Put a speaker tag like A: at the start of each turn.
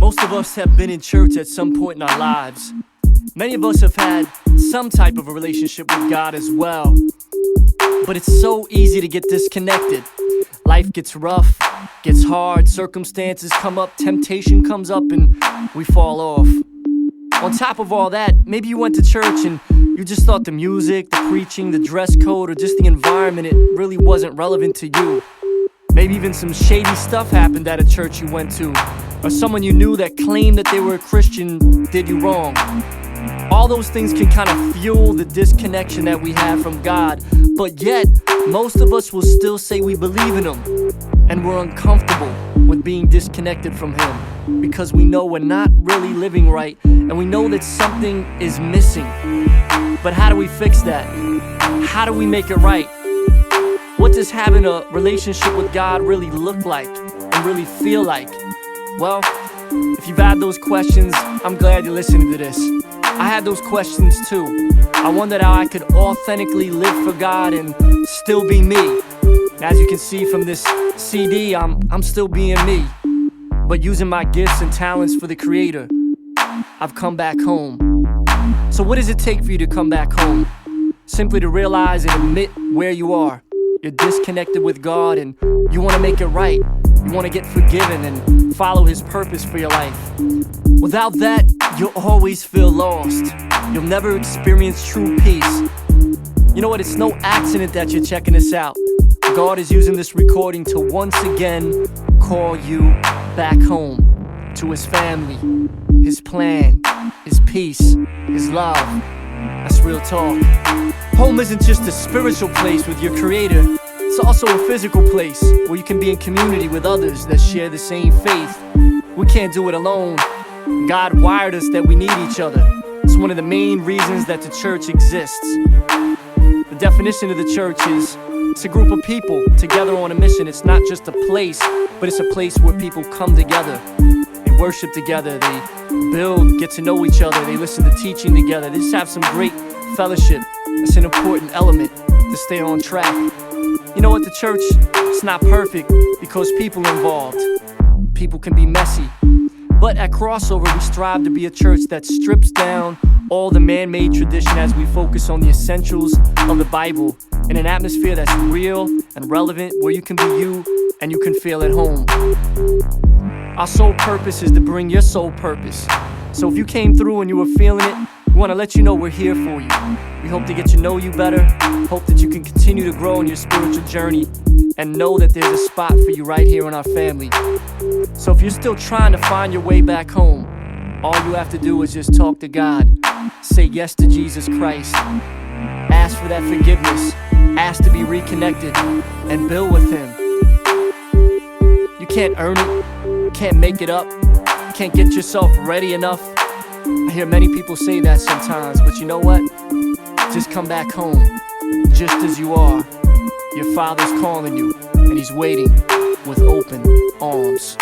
A: Most of us have been in church at some point in our lives. Many of us have had some type of a relationship with God as well. But it's so easy to get disconnected. Life gets rough, gets hard, circumstances come up, temptation comes up, and we fall off. On top of all that, maybe you went to church and you just thought the music, the preaching, the dress code, or just the environment, it really wasn't relevant to you. Maybe even some shady stuff happened at a church you went to, or someone you knew that claimed that they were a Christian did you wrong. All those things can kind of fuel the disconnection that we have from God, but yet, most of us will still say we believe in Him, and we're uncomfortable with being disconnected from Him, because we know we're not really living right, and we know that something is missing. But how do we fix that? How do we make it right? What does having a relationship with God really look like and really feel like? Well, if you've had those questions, I'm glad you're listening to this. I had those questions too. I wondered how I could authentically live for God and still be me. As you can see from this CD, I'm still being me, but using my gifts and talents for the Creator. I've come back home. So what does it take for you to come back home? Simply to realize and admit where you are. You're disconnected with God and you want to make it right. You want to get forgiven and follow His purpose for your life. Without that, you'll always feel lost. You'll never experience true peace. You know what? It's no accident that you're checking this out. God is using this recording to once again call you back home to His family, His plan, His peace, His love. That's real talk. Home isn't just a spiritual place with your Creator. It's also a physical place where you can be in community with others that share the same faith. We can't do it alone. God wired us that we need each other. It's one of the main reasons that the church exists. The definition of the church is it's a group of people together on a mission. It's not just a place, but it's a place where people come together. They worship together, they build, get to know each other, they listen to teaching together. They just have some great fellowship. It's an important element to stay on track. You know what, the church, it's not perfect because people are involved. People can be messy. But at Crossover, we strive to be a church that strips down all the man-made tradition as we focus on the essentials of the Bible in an atmosphere that's real and relevant, where you can be you and you can feel at home. Our sole purpose is to bring your soul purpose. So if you came through and you were feeling it, we want to let you know we're here for you. We hope to get to know you better, hope that you can continue to grow in your spiritual journey, and know that there's a spot for you right here in our family. So if you're still trying to find your way back home, all you have to do is just talk to God. Say yes to Jesus Christ. Ask for that forgiveness. Ask to be reconnected and build with Him. You can't earn it. You can't make it up. You can't get yourself ready enough. I hear many people say that sometimes, but you know what? Just come back home, just as you are. Your Father's calling you, and He's waiting with open arms.